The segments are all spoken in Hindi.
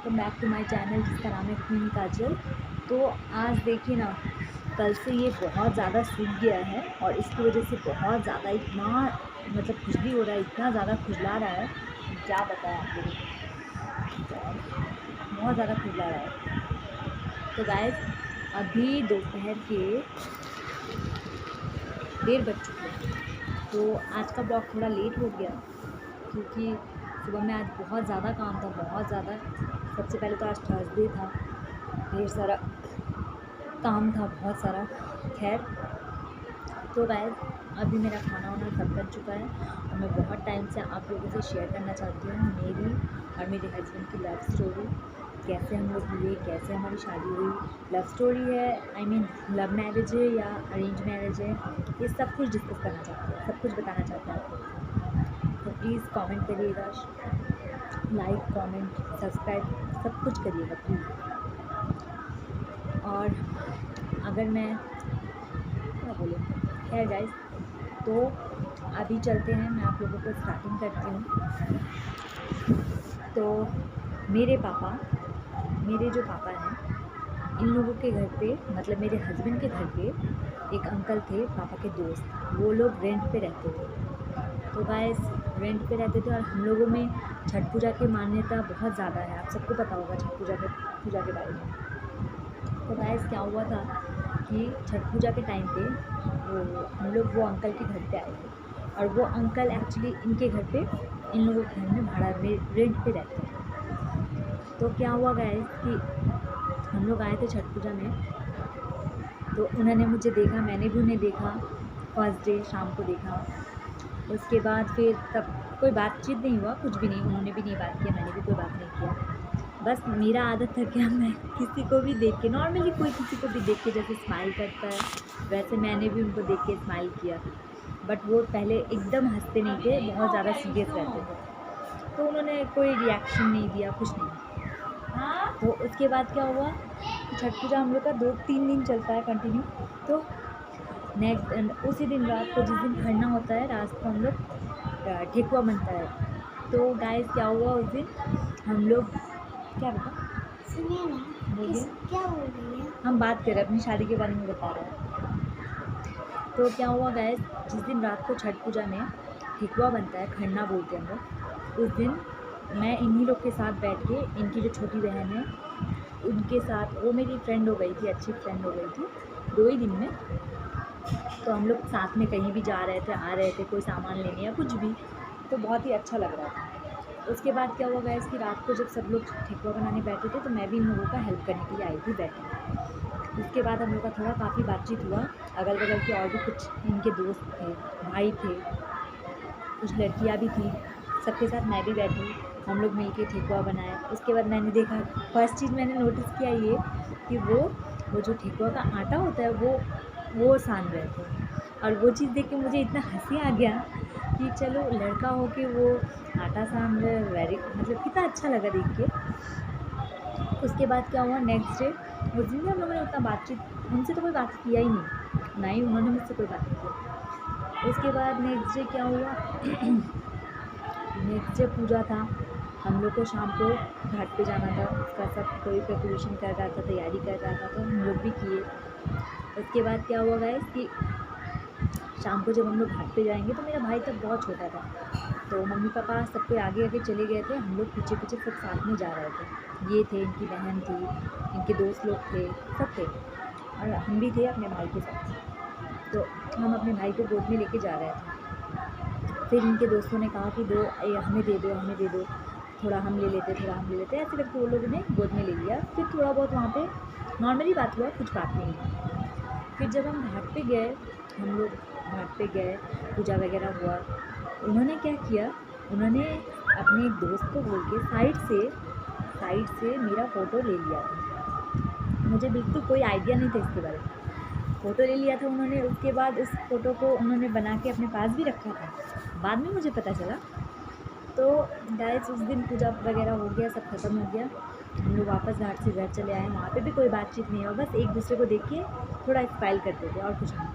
Welcome back to my channel जिसका नाम है क्वीन काजल। तो आज देखिए ना, कल से ये बहुत ज़्यादा सूख गया है और इसकी वजह से बहुत ज़्यादा इतना खुजली हो रहा है, इतना ज़्यादा खुजला रहा है, क्या बताएं आप लोगों को। बहुत ज़्यादा खुजला रहा है। तो गाइस, अभी दोपहर के 1:30 बज चुके हैं। तो आज का ब्लॉग थोड़ा लेट हो गया क्योंकि सुबह में आज बहुत ज़्यादा काम था, बहुत ज़्यादा। सबसे पहले तो आज थर्सडे था, ढेर सारा काम था, बहुत सारा। खैर, तो गाइस अभी मेरा खाना वाना सब बन चुका है और मैं बहुत टाइम से आप लोगों से शेयर करना चाहती हूँ मेरी और मेरे हस्बैंड की लव स्टोरी। कैसे हम लोग मिले, कैसे हमारी शादी हुई, लव स्टोरी है, आई मीन लव मैरिज है या अरेंज मैरिज है, ये सब कुछ डिस्कस करना चाहती हूँ, सब कुछ बताना चाहता हूँ। तो प्लीज़ कमेंट करिएगा, लाइक कमेंट सब्सक्राइब सब कुछ करिएगा प्लीज़। और अगर मैं क्या बोलूँ, खैर गाइस, तो अभी चलते हैं, मैं आप लोगों को स्टार्टिंग करती हूँ। तो मेरे जो पापा हैं, इन लोगों के घर पे, मतलब मेरे हस्बैंड के घर पे एक अंकल थे, पापा के दोस्त। वो लोग रेंट पे रहते थे। तो गाइस, रेंट पे रहते थे और हम लोगों में छठ पूजा की मान्यता बहुत ज़्यादा है। आप सबको पता होगा छठ पूजा के बारे में। तो गाइस, क्या हुआ था कि छठ पूजा के टाइम पे हम लोग वो अंकल के घर पे आए थे और वो अंकल एक्चुअली इनके घर पे, इन लोगों के घर में भाड़ा में रेंट पे रहते हैं। तो क्या हुआ गाइस कि हम लोग आए थे छठ पूजा में, तो उन्होंने मुझे देखा, मैंने भी उन्हें देखा। फर्स्ट डे शाम को देखा। उसके बाद फिर तब कोई बातचीत नहीं हुआ, कुछ भी नहीं, उन्होंने भी नहीं बात किया, मैंने भी कोई बात नहीं किया। बस मेरा आदत था क्या, मैं किसी को भी देख के नॉर्मली, कोई किसी को भी देख के जैसे स्माइल करता है, वैसे मैंने भी उनको देख के स्माइल किया। बट वो पहले एकदम हंसते नहीं थे, बहुत ज़्यादा सीरियस रहते थे। तो उन्होंने कोई रिएक्शन नहीं दिया, कुछ नहीं। तो उसके बाद क्या हुआ कि छठ पूजा हम लोग का 2-3 दिन चलता है कंटिन्यू। तो नेक्स्ट उसी दिन रात को, जिस दिन खरना होता है, रात को हम लोग ठेकुआ बनता है। तो गाइस, क्या हुआ उस दिन हम लोग, क्या बता, सुनिए ना, बोलिए, क्या बोल रही है? हम बात करें अपनी शादी के बारे में, बता रहे हैं। तो क्या हुआ गाइस, जिस दिन रात को छठ पूजा में ठेकुआ बनता है, खरना बोलते हैं हम लोग, उस दिन मैं इन्हीं लोग के साथ बैठ के, इनकी जो छोटी बहन है उनके साथ, वो मेरी फ्रेंड हो गई थी, अच्छी फ्रेंड हो गई थी 2 ही दिन में। तो हम लोग साथ में कहीं भी जा रहे थे, आ रहे थे, कोई सामान लेने या कुछ भी, तो बहुत ही अच्छा लग रहा था। उसके बाद क्या हुआ गाइस कि रात को जब सब लोग ठेकुआ बनाने बैठे थे, तो मैं भी इन लोगों का हेल्प करने के लिए आई थी बैठी। उसके बाद हम लोग का थोड़ा काफ़ी बातचीत हुआ। अगल बगल के और भी कुछ इनके दोस्त थे, भाई थे, कुछ लड़कियां भी थी, सबके साथ मैं भी बैठी। हम लोग मिल के ठेकुआ बनाए। उसके बाद मैंने देखा, फर्स्ट चीज़ मैंने नोटिस किया ये कि वो जो ठेकुआ का आटा होता है वो सान रहे थे। और वो चीज़ देख के मुझे इतना हंसी आ गया कि चलो, लड़का हो के वो आटा सान रहे, वेरी, कितना अच्छा लगा देख के। उसके बाद क्या हुआ, नेक्स्ट डे, उस दिन भी हम लोगों ने उतना बातचीत, उनसे तो कोई बात किया ही नहीं, ना ही उन्होंने मुझसे कोई बात किया। उसके बाद नेक्स्ट डे क्या हुआ नेक्स्ट डे पूजा था, हम लोग को शाम को घाट पे जाना था, उसका सब कोई प्रिपरेशन कर रहा था, तैयारी कर रहा था, तो हम लोग भी किए। उसके बाद क्या हुआ गाइस कि शाम को जब हम लोग घाट पे जाएंगे, तो मेरा भाई तब बहुत छोटा था, तो मम्मी पापा सब कोई आगे आगे चले गए थे, हम लोग पीछे पीछे सब साथ में जा रहे थे। ये थे, इनकी बहन थी, इनके दोस्त लोग थे, सब थे, और हम भी थे अपने भाई के साथ। तो हम अपने भाई को गोद में लेके जा रहे थे। फिर इनके दोस्तों ने कहा कि हमें दे दो, हमें दे दो, थोड़ा हम ले लेते, थोड़ा हम ले लेते, ऐसे करके वो लोगों ने गोद में ले लिया। फिर थोड़ा बहुत वहाँ पे नॉर्मली बात हुआ, कुछ बात नहीं हुई। फिर जब हम घाट पे गए, हम लोग घाट पे गए, पूजा वगैरह हुआ। उन्होंने क्या किया, उन्होंने अपने एक दोस्त को बोल के साइड से मेरा फ़ोटो ले लिया था। मुझे बिल्कुल कोई आइडिया नहीं था इसके बारे में। फ़ोटो ले लिया था उन्होंने। उसके बाद उस फ़ोटो को उन्होंने बना के अपने पास भी रखा था, बाद में मुझे पता चला। तो गाइस, उस दिन पूजा वगैरह हो गया, सब ख़त्म हो गया, हम लोग वापस घाट से घर चले आए। वहाँ पे भी कोई बातचीत नहीं हुआ, बस एक दूसरे को देख के थोड़ा स्माइल करते थे और कुछ नहीं।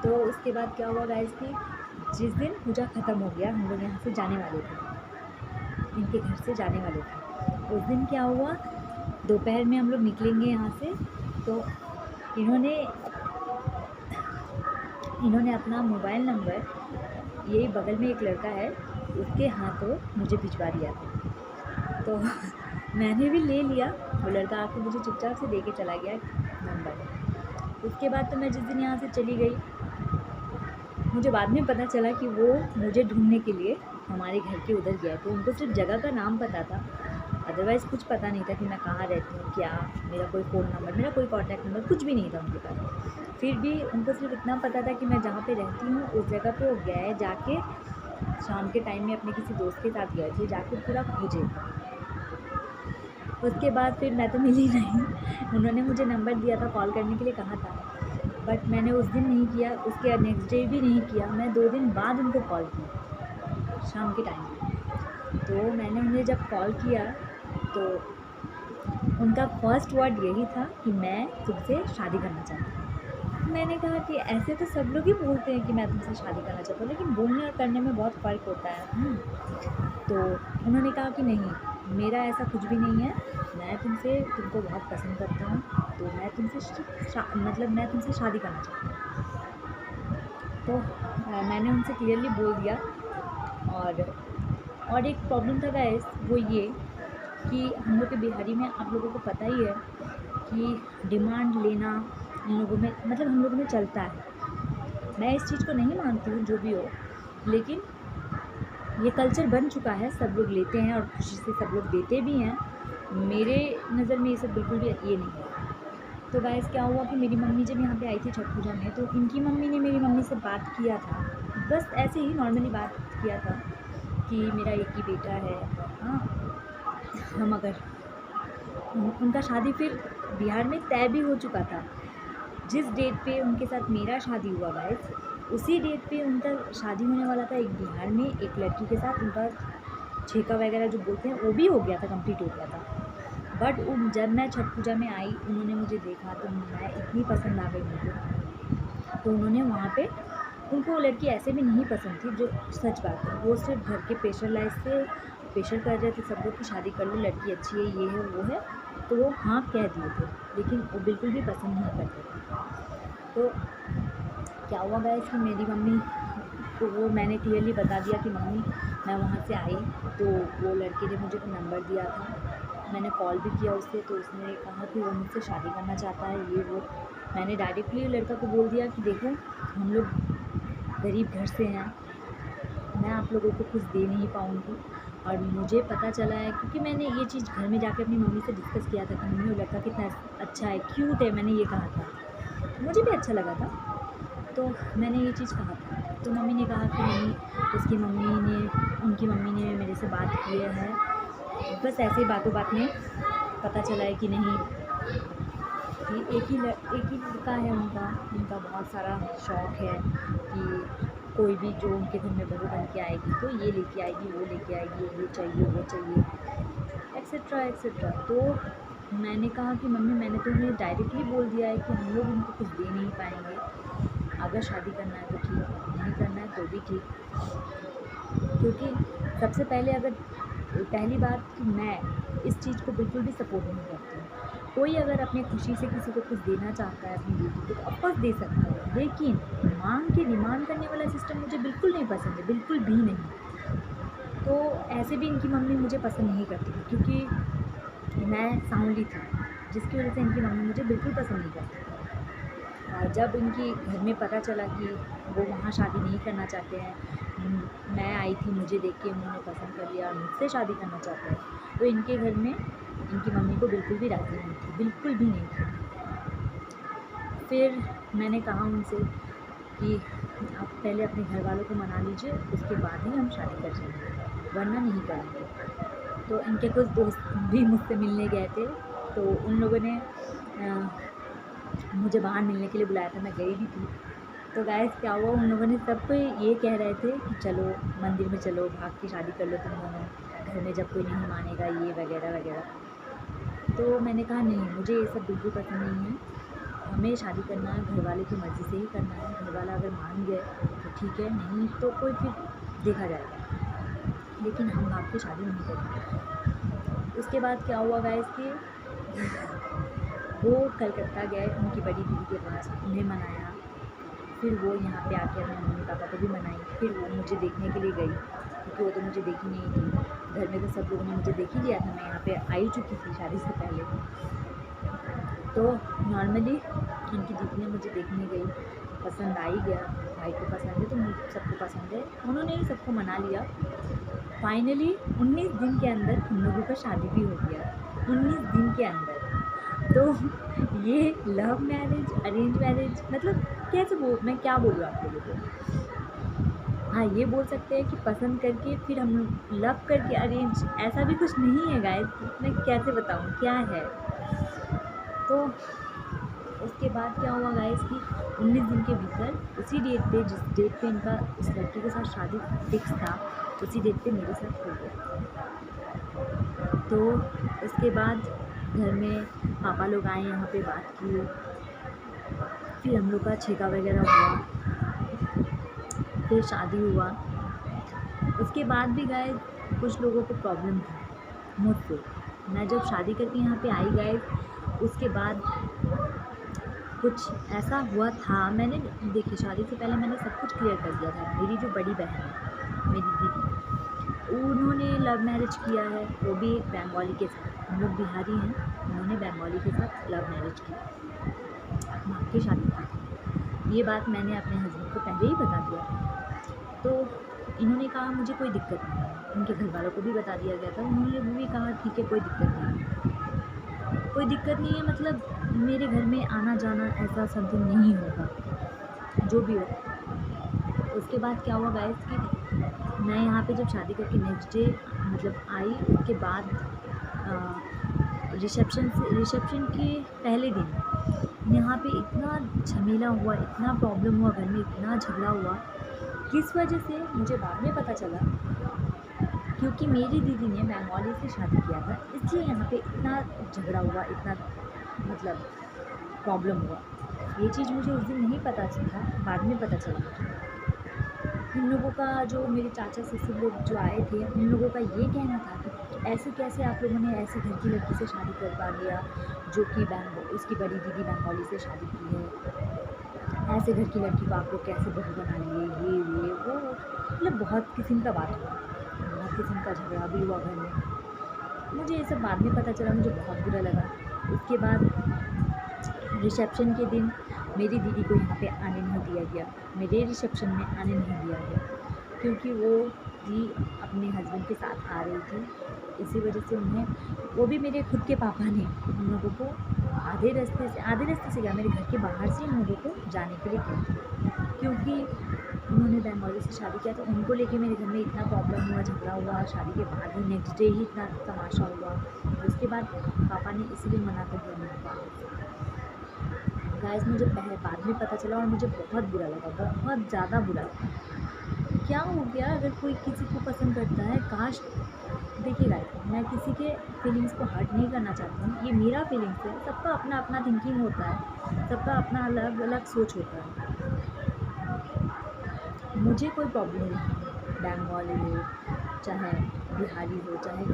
तो उसके बाद क्या हुआ गाइस कि जिस दिन पूजा ख़त्म हो गया, हम लोग यहाँ से जाने वाले थे, इनके घर से जाने वाले थे। उस दिन क्या हुआ, दोपहर में हम लोग निकलेंगे यहाँ से, तो इन्होंने अपना मोबाइल नंबर, यही बगल में एक लड़का है, उसके हाथों मुझे भिजवा दिया था। तो मैंने भी ले लिया, वो लड़का आके मुझे चुपचाप से दे के चला गया नंबर। उसके बाद तो मैं जिस दिन यहाँ से चली गई, मुझे बाद में पता चला कि वो मुझे ढूंढने के लिए हमारे घर के उधर गया थे। उनको सिर्फ जगह का नाम पता था, अदरवाइज़ कुछ पता नहीं था कि मैं कहाँ रहती हूँ, क्या, मेरा कोई फ़ोन नंबर, मेरा कोई कॉन्टैक्ट नंबर, कुछ भी नहीं था उनके पास। फिर भी उनको सिर्फ इतना पता था कि मैं जहाँ पे रहती हूँ उस जगह पे वो गए, जाके शाम के टाइम में अपने किसी दोस्त के साथ गए थे, जाके पूरा खोजे। उसके बाद फिर मैं तो मिली नहीं। उन्होंने मुझे नंबर दिया था, कॉल करने के लिए कहा था, बट मैंने उस दिन नहीं किया, उसके नेक्स्ट डे भी नहीं किया। मैं 2 दिन बाद उनको कॉल की शाम के टाइम पे। तो मैंने उन्हें जब कॉल किया तो उनका फर्स्ट वर्ड यही था कि मैं तुमसे शादी करना चाहती हूँ। मैंने कहा कि ऐसे तो सब लोग ही बोलते हैं कि मैं तुमसे शादी करना चाहता हूँ, लेकिन बोलने और करने में बहुत फ़र्क होता है। तो उन्होंने कहा कि नहीं, मेरा ऐसा कुछ भी नहीं है, मैं तुमको बहुत पसंद करता हूँ, तो मैं मैं तुमसे शादी करना चाहती हूँ। तो मैंने उनसे क्लियरली बोल दिया। और एक प्रॉब्लम था गाइस, वो ये कि हम लोग के बिहारी में, आप लोगों को पता ही है कि डिमांड लेना इन लोगों में, मतलब हम लोगों में चलता है। मैं इस चीज़ को नहीं मानती हूँ, जो भी हो, लेकिन ये कल्चर बन चुका है, सब लोग लेते हैं और खुशी से सब लोग देते भी हैं। मेरे नज़र में ये सब बिल्कुल भी ये नहीं है। तो गाइस क्या हुआ कि मेरी मम्मी जब यहाँ पे आई थी छठ पूजा में, तो इनकी मम्मी ने मेरी मम्मी से बात किया था, बस ऐसे ही नॉर्मली बात किया था कि मेरा एक ही बेटा है, हाँ, हम अगर उनका शादी फिर बिहार में तय भी हो चुका था। जिस डेट पे उनके साथ मेरा शादी हुआ गाइस, उसी डेट पे उनका शादी होने वाला था एक बिहार में एक लड़की के साथ। उनका छेका वगैरह जो बोलते हैं वो भी हो गया था, कंप्लीट हो गया था। बट जब मैं छठ पूजा में आई, उन्होंने मुझे देखा तो मैं इतनी पसंद आ गई मुझे, तो उन्होंने वहाँ पे, उनको वो लड़की ऐसे भी नहीं पसंद थी, जो सच बात है, वो सिर्फ घर के प्रेशर लाइफ से प्रेशर कर रहे थे सब लोग कि शादी कर लो, लड़की अच्छी है, ये है वो है, तो वो हाँ कह दिए थे, लेकिन वो बिल्कुल भी पसंद नहीं करते थे। तो क्या हुआ गाइस कि मेरी मम्मी को वो मैंने क्लियरली बता दिया कि मम्मी मैं वहाँ से आई, तो वो लड़के ने मुझे नंबर दिया था, मैंने कॉल भी किया उससे, तो उसने कहा कि वो मुझसे शादी करना चाहता है, ये वो। मैंने डायरेक्टली लड़का को बोल दिया कि देखो हम लोग गरीब घर से हैं, मैं आप लोगों को कुछ दे नहीं पाऊँगी, और मुझे पता चला है, क्योंकि मैंने ये चीज़ घर में जाकर अपनी मम्मी से डिस्कस किया था कि मम्मी वो लड़का कितना अच्छा है, क्यूट है, मैंने ये कहा था, मुझे भी अच्छा लगा था, तो मैंने ये चीज़ कहा था। तो मम्मी ने कहा कि नहीं, उनकी मम्मी ने मेरे से बात की है, बस ऐसे ही बातों बात में पता चला है कि नहीं, कि एक ही लड़का है उनका बहुत सारा शौक़ है कि कोई भी जो उनके घर में बहू बन के आएगी तो ये लेके आएगी, वो लेके आएगी, ये चाहिए, वो चाहिए, एक्सेट्रा एक्सेट्रा। तो मैंने कहा कि मम्मी मैंने तो उन्हें डायरेक्टली बोल दिया है कि हम लोग उनको कुछ दे नहीं पाएंगे, अगर शादी करना है तो ठीक, नहीं करना है तो भी ठीक। क्योंकि सबसे पहले, अगर पहली बात कि मैं इस चीज़ को बिल्कुल भी सपोर्ट नहीं करती हूँ। कोई अगर अपनी खुशी से किसी को कुछ देना चाहता है अपनी बेटी को, तो ऑफकोर्स दे सकता है, लेकिन डिमांड करने वाला सिस्टम मुझे बिल्कुल नहीं पसंद है, बिल्कुल भी नहीं। तो ऐसे भी इनकी मम्मी मुझे पसंद नहीं करती थी, क्योंकि मैं सांवली थी, जिसकी वजह से इनकी मम्मी मुझे बिल्कुल पसंद नहीं करती। और जब इनकी घर में पता चला कि वो वहाँ शादी नहीं करना चाहते हैं, मैं आई थी, मुझे देख के उन्होंने पसंद कर लिया और मुझसे शादी करना चाहते हैं, तो इनके घर में इनकी मम्मी को बिल्कुल भी राज़ी नहीं थी, बिल्कुल भी नहीं थी। फिर मैंने कहा उनसे कि आप पहले अपने घर वालों को मना लीजिए, उसके बाद ही हम शादी कर जाएंगे, वरना नहीं करेंगे। तो इनके कुछ दोस्त भी मुझसे मिलने गए थे, तो उन लोगों ने मुझे बाहर मिलने के लिए बुलाया था, मैं गई भी थी। तो गाइस क्या हुआ, उन लोगों ने सबको ये कह रहे थे कि चलो मंदिर में चलो, भाग के शादी कर लो तुम दोनों, घर में जब कोई नहीं मानेगा, ये वगैरह वगैरह। तो मैंने कहा नहीं, मुझे ये सब बिल्कुल पसंद नहीं है, हमें शादी करना है घर वाले की मर्ज़ी से ही करना है, घर वाला अगर मान गए तो ठीक है, नहीं तो कोई फिर देखा जाएगा, लेकिन हम भाग के शादी नहीं करेंगे। उसके बाद क्या हुआ गाइस कि वो कलकत्ता गए उनकी बड़ी दीदी के पास, उन्हें मनाया। फिर वो यहाँ पे आके अपने मम्मी पापा को भी मनाई। फिर वो मुझे देखने के लिए गई, क्योंकि वो तो मुझे देखी नहीं थी। घर में तो सब लोगों ने मुझे देख ही लिया था, मैं यहाँ पे आ ही चुकी थी शादी से पहले। तो नॉर्मली उनकी दीदी ने मुझे देखने गई, पसंद आ ही गया। भाई को पसंद है तो मुझे सबको पसंद है, उन्होंने ही सबको मना लिया। फाइनली 19 दिन के अंदर हम लोगों का शादी भी हो गया, 19 दिन के अंदर। तो ये लव मैरिज अरेंज मैरिज मतलब कैसे मैं क्या बोलूँ आप लोगों को। हाँ, ये बोल सकते हैं कि पसंद करके फिर हम लव करके अरेंज, ऐसा भी कुछ नहीं है गाइस। मैं कैसे बताऊँ क्या है। तो उसके बाद क्या हुआ गाइस कि 19 दिन के भीतर उसी डेट पे, जिस डेट पे इनका इस लड़की के साथ शादी फिक्स था, उसी डेट पे मेरे साथ हो गया। तो उसके बाद घर में पापा लोग आए, यहाँ पे बात की। फिर हम लोग का छेका वगैरह हुआ, फिर शादी हुआ। उसके बाद भी गाइस कुछ लोगों को प्रॉब्लम था मुझसे। मैं जब शादी करके यहाँ पे आई गाइस, उसके बाद कुछ ऐसा हुआ था। मैंने देखिए शादी से पहले मैंने सब कुछ क्लियर कर दिया था। मेरी जो बड़ी बहन है, मेरी दीदी, उन्होंने लव मैरिज किया है, वो भी एक बंगाली के साथ। हम लोग बिहारी हैं, उन्होंने बंगाली के साथ लव मैरिज की, माँ की शादी की। ये बात मैंने अपने हस्बैंड को पहले ही बता दिया। तो इन्होंने कहा मुझे कोई दिक्कत नहीं है, उनके घर वालों को भी बता दिया गया था। उन्होंने वो भी कहा ठीक है, कोई दिक्कत नहीं है, कोई दिक्कत नहीं है, मतलब मेरे घर में आना जाना ऐसा समथिंग नहीं होगा, जो भी हो। उसके बाद क्या हुआ गाइस कि मैं यहाँ पे जब शादी करके नेक्स्ट डे मतलब आई, उसके बाद रिसेप्शन के पहले दिन यहाँ पे इतना झमेला हुआ, इतना प्रॉब्लम हुआ, घर में इतना झगड़ा हुआ। किस वजह से मुझे बाद में पता चला, क्योंकि मेरी दीदी ने बंगाली से शादी किया था, इसलिए यहाँ पे इतना झगड़ा हुआ, इतना मतलब प्रॉब्लम हुआ। ये चीज़ मुझे उस दिन नहीं पता था, बाद में पता चला। उन लोगों का, जो मेरे चाचा ससुर लोग जो आए थे, उन लोगों का ये कहना था कि ऐसे कैसे आप लोगों ने ऐसे घर की लड़की से शादी करवा लिया, जो कि उसकी बड़ी दीदी बंगाली से शादी की है, ऐसे घर की लड़की को आप लोग कैसे बहू बना लिए, ये वो, मतलब बहुत किस्म का बात हुआ, बहुत किस्म का झगड़ा भी हुआ घर में। मुझे ये सब बाद में पता चला, मुझे बहुत बुरा लगा। उसके बाद रिसेप्शन के दिन मेरी दीदी को यहाँ पे आने नहीं दिया गया, मेरे रिसेप्शन में आने नहीं दिया गया, क्योंकि वो भी अपने हस्बैंड के साथ आ रही थी। इसी वजह से उन्हें, वो भी मेरे खुद के पापा ने उन लोगों को आधे रास्ते से क्या, मेरे घर के बाहर से उन लोगों को जाने के लिए किया, क्योंकि उन्होंने बंगाली से शादी किया। तो उनको लेके मेरे घर में इतना प्रॉब्लम हुआ, झगड़ा हुआ, शादी के बाद ही नेक्स्ट डे ही इतना तमाशा हुआ। उसके बाद पापा ने इसलिए मना कर दिया मेरे पापा। गाइस मुझे बाद में पता चला और मुझे बहुत बुरा लगा, बहुत ज़्यादा बुरा लगा। क्या हो गया, अगर कोई किसी को पसंद करता है, काश, देखिए गाइस मैं किसी के फीलिंग्स को हर्ट नहीं करना चाहती हूँ, ये मेरा फीलिंग्स है। सबका अपना अपना थिंकिंग होता है, सबका अपना अलग अलग सोच होता है। मुझे कोई प्रॉब्लम नहीं, बंगाली हो चाहे बिहारी हो, चाहे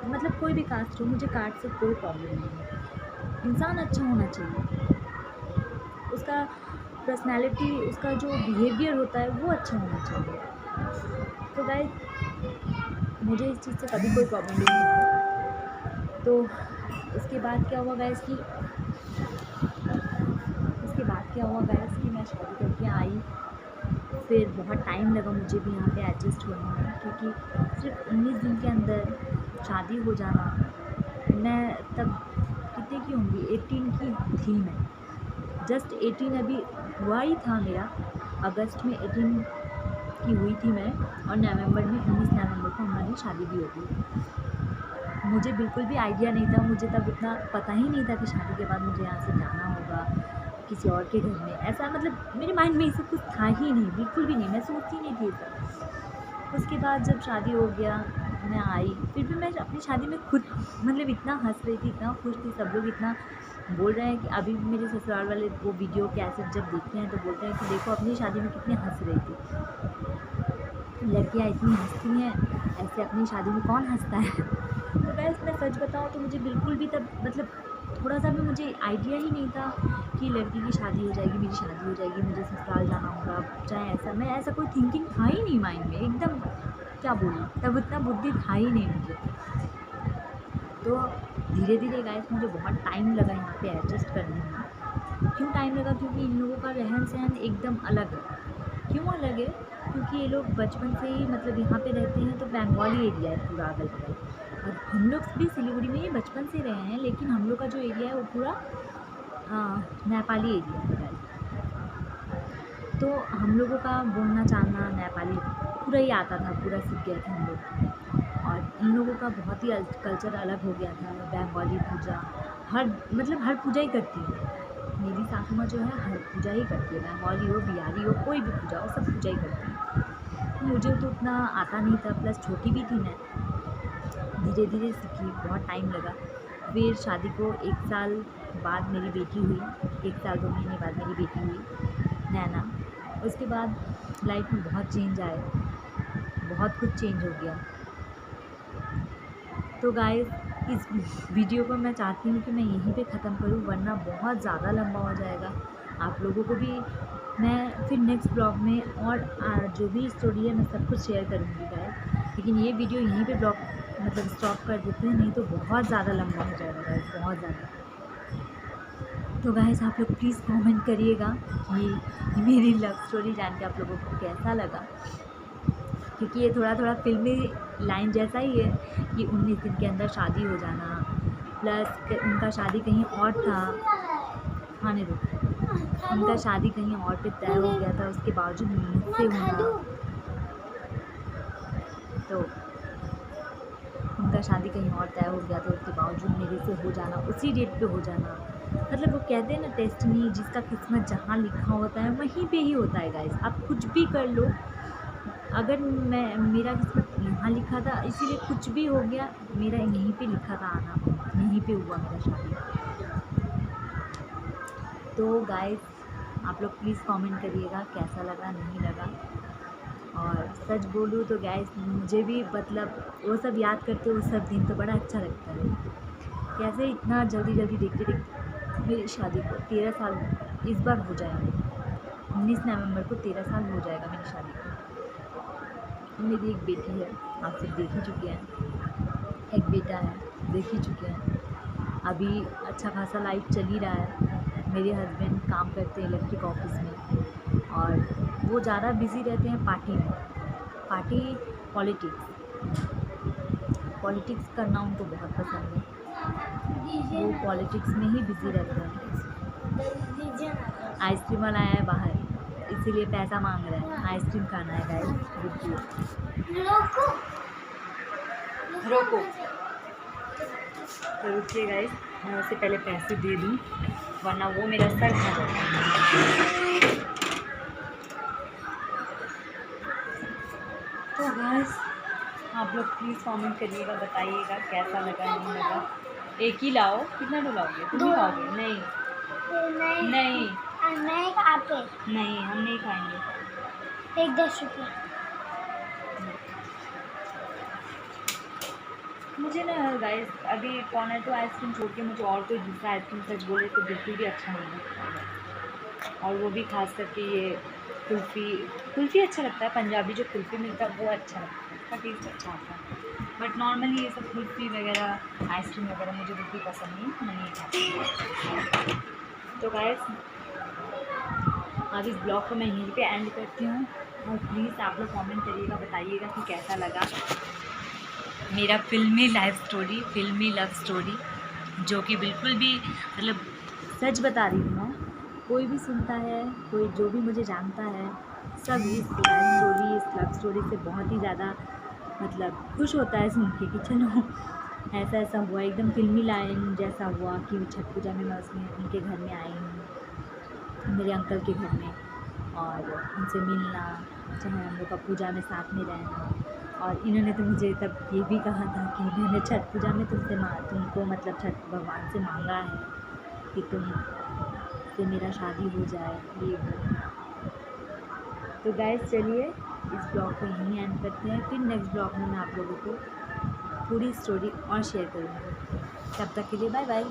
मतलब कोई भी कास्ट हो, मुझे कास्ट से कोई प्रॉब्लम नहीं है। इंसान अच्छा होना चाहिए, उसका पर्सनैलिटी, उसका जो बिहेवियर होता है वो अच्छा होना चाहिए। तो गाइस मुझे इस चीज़ से कभी कोई प्रॉब्लम नहीं है। तो उसके बाद क्या हुआ गाइस कि मैं शादी करके आई। फिर बहुत टाइम लगा मुझे भी यहाँ पे एडजस्ट होने में, क्योंकि सिर्फ 19 दिन के अंदर शादी हो जाना। मैं तब कितने की होंगी, 18 की थी मैं, जस्ट 18 अभी हुआ ही था मेरा। अगस्त में 18 की हुई थी मैं, और नवंबर में 19 नवंबर को हमारी शादी भी हो गई। मुझे बिल्कुल भी आइडिया नहीं था, मुझे तब इतना पता ही नहीं था कि शादी के बाद मुझे यहाँ से जाना होगा किसी और के घर में। ऐसा मतलब मेरे माइंड में ये सब कुछ था ही नहीं, बिल्कुल भी नहीं, मैं सोचती नहीं थी सब। उसके बाद जब शादी हो गया, मैं आई, फिर भी मैं अपनी शादी में खुद मतलब इतना हंस रही थी, इतना खुश थी। सब लोग इतना बोल रहे हैं कि अभी भी मेरे ससुराल वाले वो वीडियो कैसेट जब देखते हैं तो बोलते हैं कि देखो अपनी शादी में कितनी हंस रही थी, लड़कियाँ इतनी हंसती हैं, ऐसे अपनी शादी में कौन हंसता है। तो गाइस मैं सच बताऊँ तो मुझे बिल्कुल भी तब मतलब थोड़ा सा भी मुझे आइडिया ही नहीं था कि लड़की की शादी हो जाएगी, मेरी शादी हो जाएगी, मुझे ससुराल जाना होगा, चाहे ऐसा मैं ऐसा कोई थिंकिंग था ही नहीं माइंड में एकदम। क्या बोलूँ, तब उतना बुद्धि था ही नहीं मुझे। तो धीरे धीरे गाइस मुझे बहुत टाइम लगा यहाँ पे एडजस्ट करने में। क्यों टाइम लगा? क्योंकि इन लोगों का रहन सहन एकदम अलग है। क्यों अलग है? क्योंकि ये लोग बचपन से ही मतलब यहाँ पे रहते हैं, तो बंगाली एरिया है पूरा अगल बगल, और हम लोग भी सिलीगुड़ी में ही बचपन से रहे हैं, लेकिन हम लोग का जो एरिया है वो पूरा नेपाली एरिया है गाइस। तो हम लोगों का बोलना चालना नेपाली पूरा ही आता था, पूरा सीख गए थे हम लोग। और इन लोगों का बहुत ही कल्चर अलग हो गया था। बंगाली पूजा हर पूजा ही करती है। मेरी सासू माँ जो है हर पूजा ही करती है, बंगाली हो, बिहारी हो, कोई भी पूजा हो, सब पूजा ही करती है। मुझे तो उतना आता नहीं था, प्लस छोटी भी थी मैं। धीरे धीरे सीखी, बहुत टाइम लगा। फिर शादी को 1 साल बाद मेरी बेटी हुई, 1 साल 2 महीने बाद मेरी बेटी हुई नैना। उसके बाद लाइफ में बहुत चेंज आए, बहुत कुछ चेंज हो गया। तो गाइस इस वीडियो को मैं चाहती हूँ कि मैं यहीं पे ख़त्म करूँ, वरना बहुत ज़्यादा लंबा हो जाएगा। आप लोगों को भी मैं फिर नेक्स्ट ब्लॉग में और जो भी स्टोरी है मैं सब कुछ शेयर करूँगी गाइस। लेकिन ये वीडियो यहीं पे ब्लॉग मतलब स्टॉप कर देते हैं, नहीं तो बहुत ज़्यादा लंबा हो जाएगा गाइस, बहुत ज़्यादा। तो गाइस आप लोग प्लीज़ कमेंट करिएगा कि मेरी लव स्टोरी जान के आप लोगों को कैसा लगा, क्योंकि ये थोड़ा थोड़ा फिल्मी लाइन जैसा ही है कि 19 दिन के अंदर शादी हो जाना, प्लस उनका शादी कहीं और था, खाने दो, उनका शादी कहीं और पे तय हो गया था, उसके बावजूद मुझसे होना। तो उनका शादी कहीं और तय हो गया था, उसके बावजूद मेरे से हो जाना, उसी डेट पे हो जाना। मतलब वो कहते हैं ना डेस्टिनी, जिसका किस्मत जहाँ लिखा होता है वहीं पे ही होता है गाइस। आप कुछ भी कर लो, अगर मेरा किस्मत यहाँ लिखा था, इसीलिए कुछ भी हो गया, मेरा यहीं पे लिखा था आना, यहीं पे हुआ मेरा शादी। तो गाइस आप लोग प्लीज़ कमेंट करिएगा कैसा लगा, नहीं लगा। और सच बोलूँ तो गाइस मुझे भी मतलब वो सब याद करते वो सब दिन तो बड़ा अच्छा लगता है। कैसे इतना जल्दी जल्दी देखते देखते मेरी शादी को 13 साल इस बार हो जाएंगे। 19 नवंबर को 13 साल हो जाएगा मेरी शादी को। मेरी एक बेटी है, आप सब देख ही चुके हैं, एक बेटा है, देख ही चुके हैं। अभी अच्छा खासा लाइफ चल ही रहा है। मेरे हस्बैंड काम करते हैं इलेक्ट्रिक ऑफिस में, और वो ज़्यादा बिज़ी रहते हैं पार्टी में, पार्टी पॉलिटिक्स करना उनको बहुत पसंद है। वो पॉलिटिक्स में ही बिज़ी रहते हैं। आइसक्रीम वाला आया है बाहर, इसीलिए पैसा मांग रहा है, आइसक्रीम खाना है गाइस। रोको तो रुकिए गाइस, मैं उससे पहले पैसे दे दूँ, वरना वो मेरा सर खा जाएगा। तो गाइस आप लोग प्लीज़ कमेंट करिएगा, बताइएगा कैसा लगा, नहीं लगा। एक ही लाओ, कितना तो लाओगे? तुम ही खाओगे? नहीं नहीं नहीं, हम नहीं खाएंगे। एक 10 रुपये। मुझे ना गाइस अभी कॉर्नेटो आइसक्रीम छोड़ के मुझे और कोई दूसरा आइसक्रीम सच बोले तो बिल्कुल भी अच्छा नहीं लगता है। और वो भी खास करके ये कुल्फ़ी अच्छा लगता है, पंजाबी जो कुल्फ़ी मिलता है वो अच्छा लगता है, उसका टेस्ट अच्छा आता है। बट नॉर्मली ये सब कुल्फ़ी वगैरह आइसक्रीम वगैरह मुझे बिल्कुल पसंद नहीं, मैं नहीं खाती। तो गाइस अब इस ब्लॉग को मैं यहीं पे एंड करती हूँ, और प्लीज़ आप लोग कमेंट करिएगा, बताइएगा कि कैसा लगा मेरा फिल्मी लव स्टोरी, जो कि बिल्कुल भी मतलब सच बता रही हूँ मैं। कोई भी सुनता है, कोई जो भी मुझे जानता है, सब इस लव स्टोरी से बहुत ही ज़्यादा मतलब खुश होता है सुन के कि चलो ऐसा ऐसा हुआ, एकदम फिल्मी लाइन जैसा हुआ कि छठ पूजा में मैं उनके घर में आई हूँ, मेरे अंकल के घर में, और उनसे मिलना, चाहे हम लोग का पूजा में साथ में रहना। और इन्होंने तो मुझे तब ये भी कहा था कि मैंने छठ पूजा में तुमको मतलब छठ भगवान से मांगा है कि तुमसे मेरा शादी हो जाए, ये वो। तो गाइस चलिए इस ब्लॉग को यहीं एंड करते हैं, फिर नेक्स्ट ब्लॉग में मैं आप लोगों को पूरी स्टोरी और शेयर करूँगी। तब तक के लिए बाय बाय।